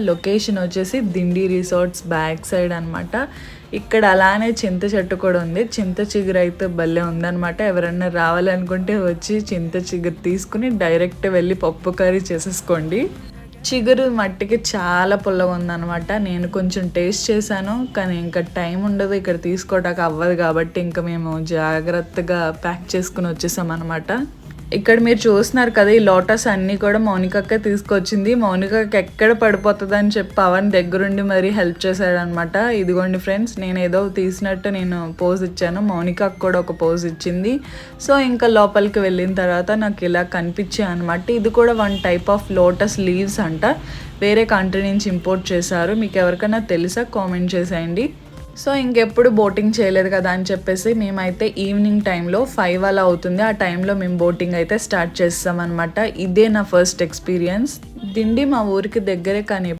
Location వచ్చేసి Dindi resorts back side అనమాట. ఇక్కడ అలానే చింత చెట్టు కూడా ఉంది. చింత చిగురు అయితే భలే ఉందనమాట. ఎవరన్నా రావాలనుకుంటే వచ్చి చింత చిగురు తీసుకుని డైరెక్ట్ వెళ్ళి పప్పు కర్రీ చేసేసుకోండి. చిగురు మట్టికి చాలా పుల్లగా ఉందనమాట. నేను కొంచెం టేస్ట్ చేశాను, కానీ ఇంకా టైం ఉండదు ఇక్కడ తీసుకోవడానికి అవ్వదు కాబట్టి ఇంకా మేము జాగ్రత్తగా ప్యాక్ చేసుకుని వచ్చేసాం అనమాట. ఇక్కడ మీరు చూస్తున్నారు కదా, ఈ లోటస్ అన్నీ కూడా మౌనికక్క తీసుకొచ్చింది. మౌనికక్క ఎక్కడ పడిపోతుంది అని చెప్పి పవన్ దగ్గరుండి మరీ హెల్ప్ చేశాడనమాట. ఇదిగోండి ఫ్రెండ్స్, నేను ఏదో తీసినట్టు నేను పోజ్ ఇచ్చాను, మౌనికక్క కూడా ఒక పోజ్ ఇచ్చింది. సో ఇంకా లోపలికి వెళ్ళిన తర్వాత నాకు ఇలా కనిపించాయి అనమాట. ఇది కూడా one type of lotus leaves అంట, వేరే కంట్రీ నుంచి ఇంపోర్ట్ చేశారు. మీకు ఎవరికైనా తెలుసా కామెంట్ చేసేయండి. సో ఇంకెప్పుడు బోటింగ్ చేయలేదు కదా అని చెప్పేసి మేమైతే ఈవినింగ్ టైంలో 5 అలా అవుతుంది, ఆ టైంలో మేము బోటింగ్ అయితే స్టార్ట్ చేస్తామన్నమాట. ఇదే నా ఫస్ట్ ఎక్స్పీరియన్స్. దిండి మా ఊరికి దగ్గరే, కానీ